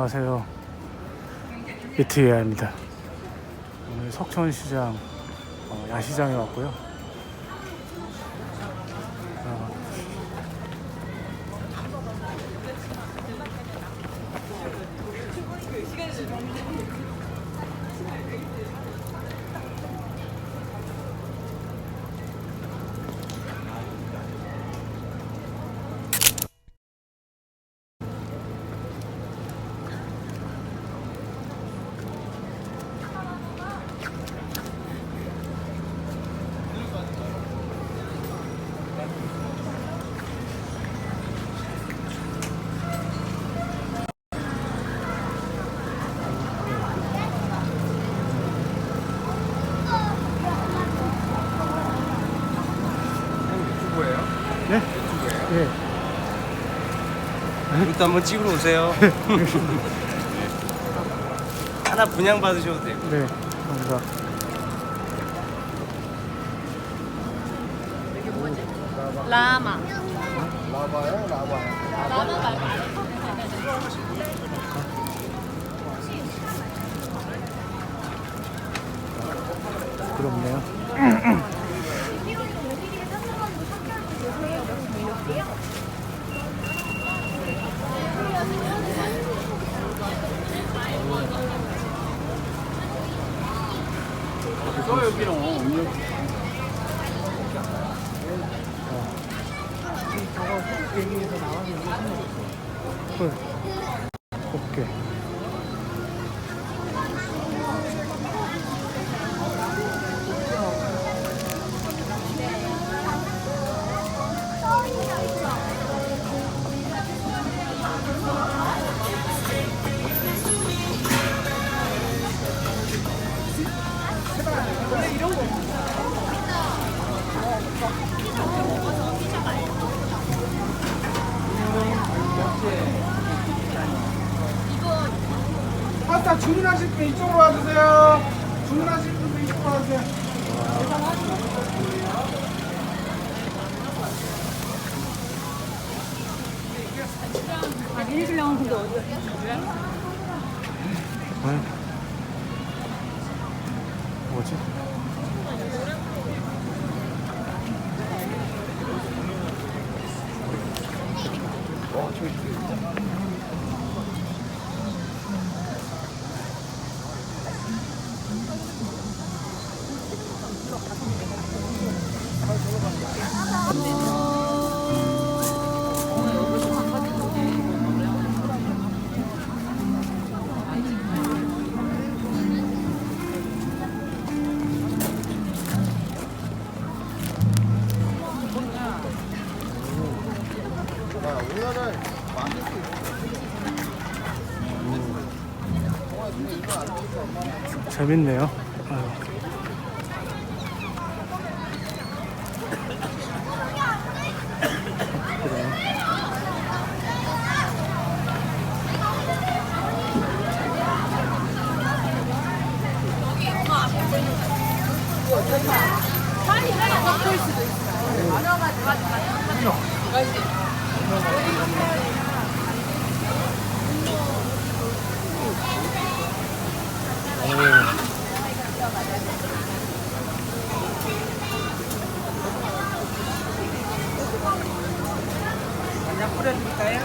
안녕하세요. 이트예아입니다. 오늘 석천시장 야시장에 왔고요. 네? 네. 이것도 한번 찍으러 오세요. 하나 분양 받으셔도 돼요. 네, 감사합니다. 라마. 라바야? 라바야. 라마 말고. 부끄럽네요. 헐, 어깨. 파스타 주문하실 분 이쪽으로 와주세요. 주문하실 분 이쪽으로 와주세요. 일주일은 근데 어디 갔어? 뭐지? 오늘은 만들 수 있어. 재밌네요. 아유. 그냥 뿌려드릴까요?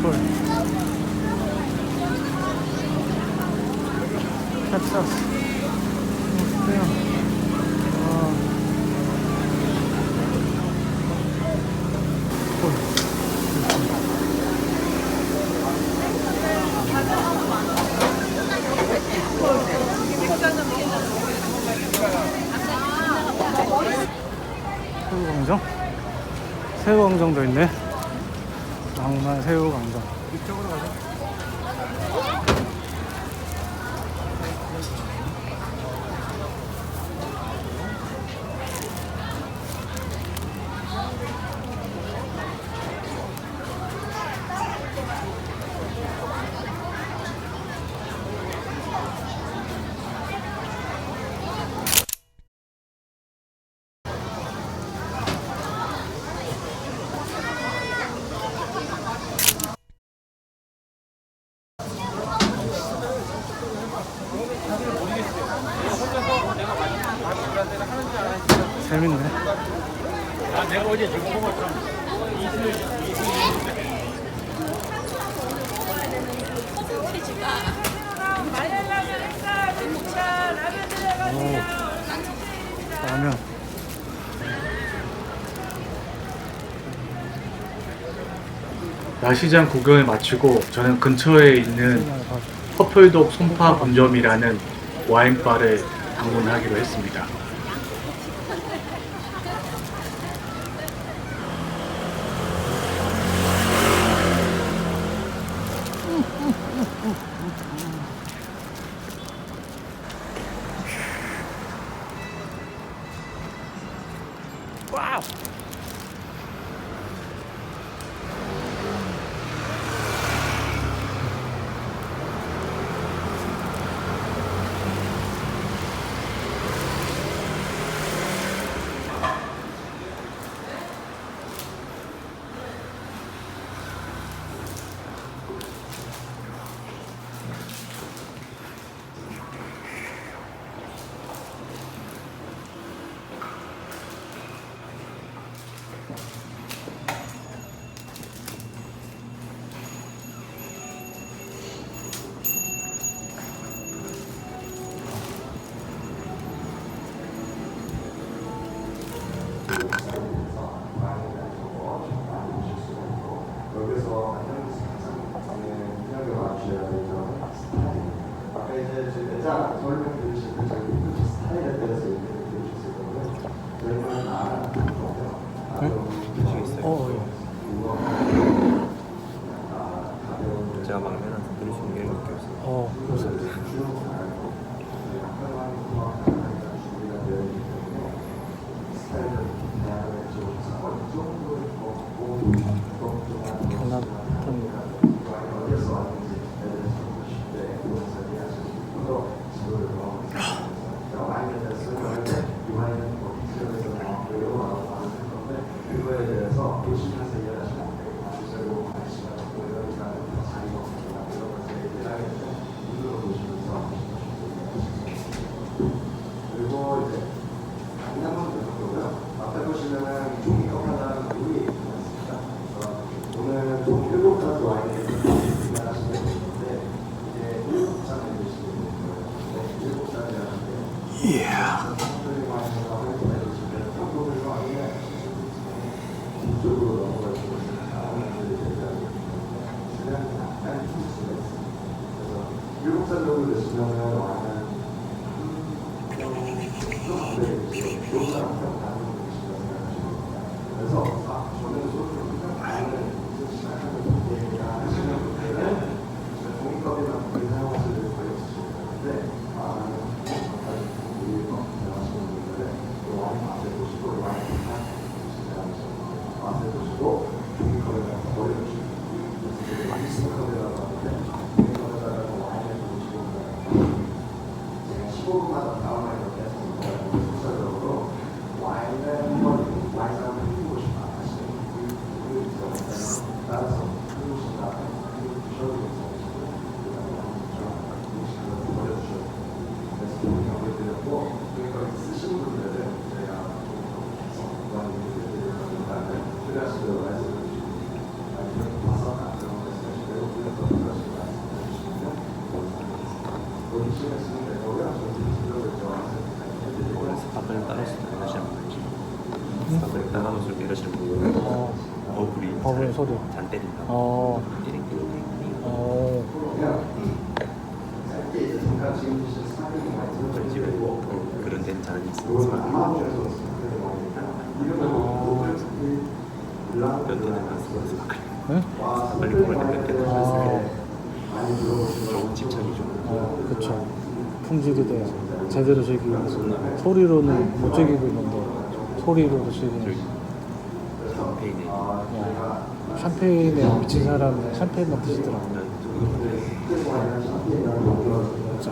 헐. 캡사스. 그냥. 새우광장? 새우광장도 있네. 낭만 새우광장. 이쪽으로 가자. 재밌네. 내가 어제 지금 먹었잖아. 오, 라면. 야시장 구경을 마치고 저는 근처에 있는 허플독 송파 본점이라는 와인바를 방문하기로 했습니다. 와우. 여기서 안녕을 맞춰야 되죠. 아까 이제 저희 매장 설명드리실 때 저희 스타일에 대해서 얘기를 드리셨을 건데 저희는 제가 막내라서 들을 수 있는 게 이렇게 없어요. 무슨 그거에 대해서 보시면서 이해하시면 주제로 그리고 이제 강남은 되고요. 앞에 보시면은 종이 컵하나 물이 있습니다. 오늘 총 7가지 와인을 구매하시면 되는데 이제 7잔을 드시면 되고요. 7잔이라는 게 특별히 와인을 구매해주시면 한국을 와인에 이쪽으로 넘어가시고 그냥 약간 힘을 수가 있습니다. 그래서 7잔 정도 드시면은 와인은 그래서 저는 소주를 많은 시작하는 얘기가 하시는 분들은 종이컵이나 물을 사용하실 수 있는데 우리 하시는 분들은 와인 맛을 보시고 와인 맛을 보시고 종이컵에다가 버려주시고 아이스컵에다가 하는데 종이컵에다가 와인을 보시고 제가 15분마다 다음에 이렇게 해서 순서적으로 와인을 한번 와인을 해보고 싶다 하시는 분들이 있어요. 따라서 해보고 싶다 드셔도 괜찮으시고 음식을 버려주셔도 그래서 동의하게 드렸고 그러니까 쓰시는 분들은 제가 좀 많이 드리는 필요하시도록 말씀해 주시고 아니면 와서 그런 말씀하시고 그래서 필요하시고 말씀해 주시면 감사하겠습니다. 본인 시간 쓰면 되고요. 스파크를 따로 쓰시는 거지. 스파크를 따로 놓으실 때 이러시는 분은 버블 소리. 잔 때린다. 짧게 이제 잠깐 지금 드신 스파클링 와인 저희 집에 그런 된 잔이 있어요. 스파크를. 몇 대는 났어요. 스파크를. 네? 빨리 먹을 때몇 대는 났어요. 조금 집착이죠. 그쵸. 품질이 돼야 제대로 즐기기 위해서. 소리로는 못 즐기고 있는데, 소리로도 즐기는. 샴페인에 샴페인에 미친 사람은 샴페인만 드시더라고요. 진짜.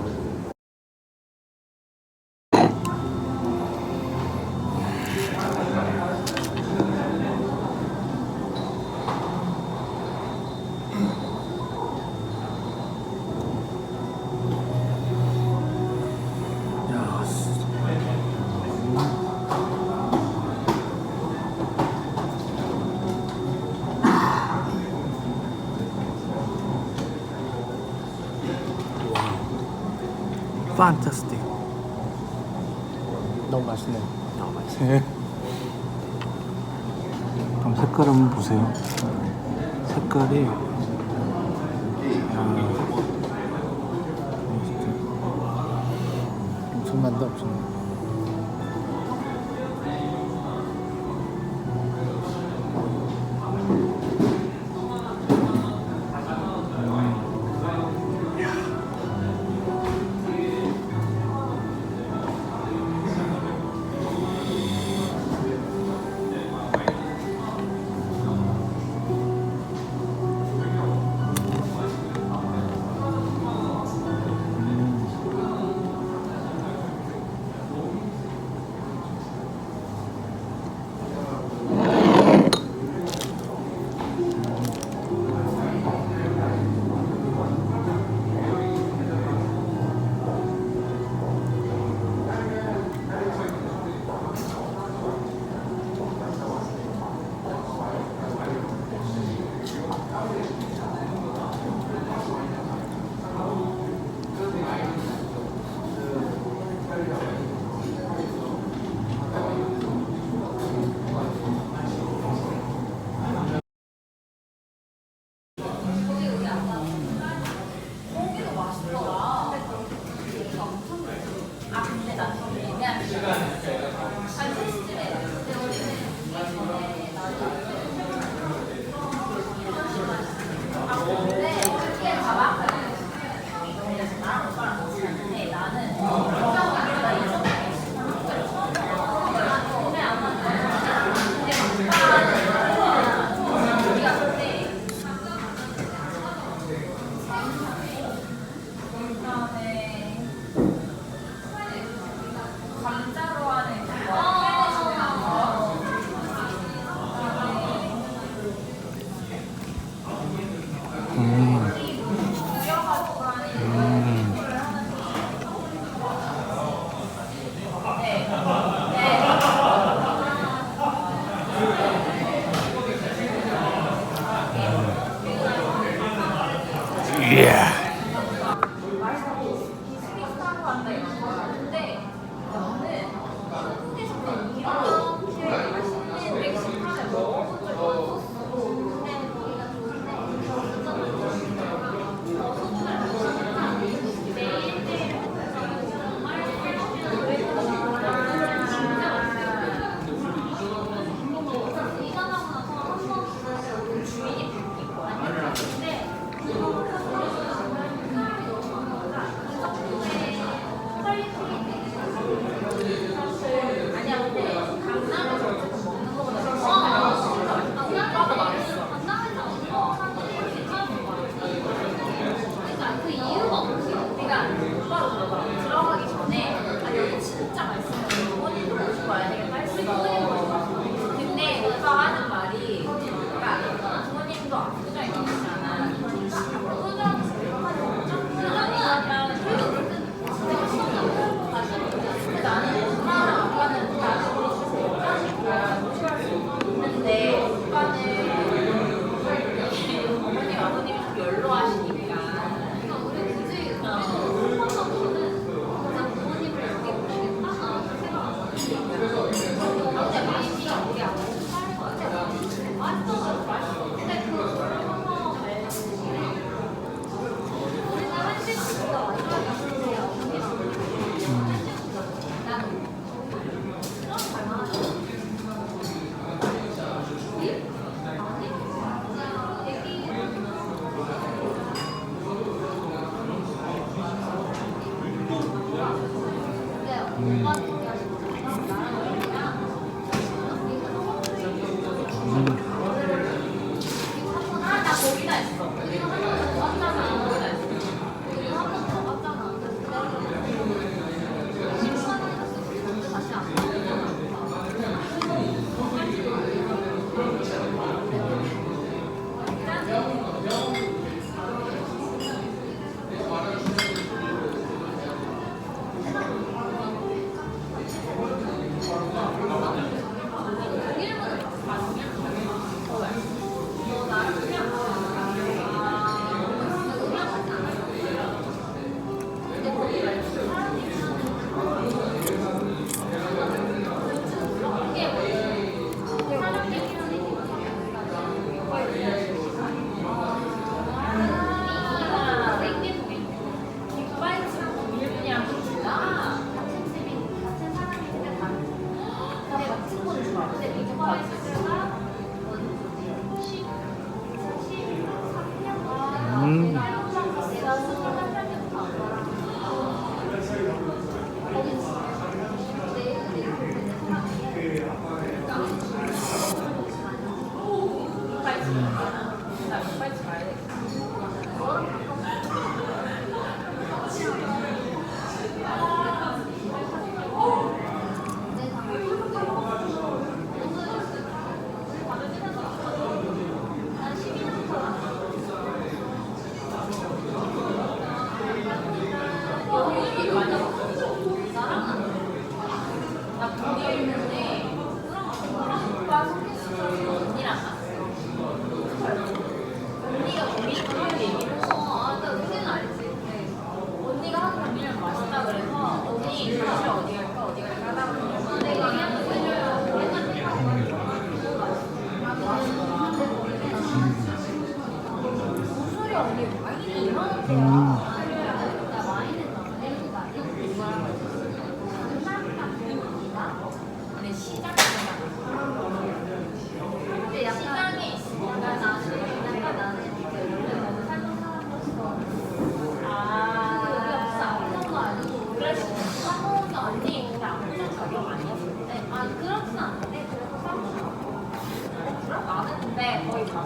판타스틱. 너무 맛있네. 너무 맛있어요. 그럼 색깔 한번 보세요. 색깔이 엄청난데 엄청나.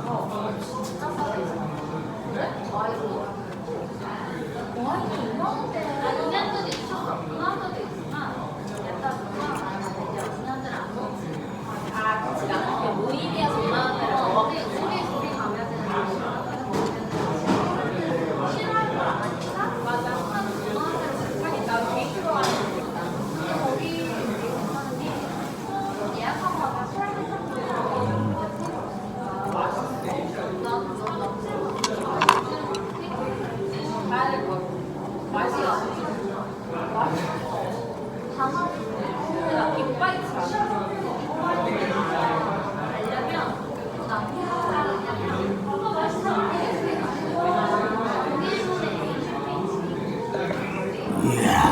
있어서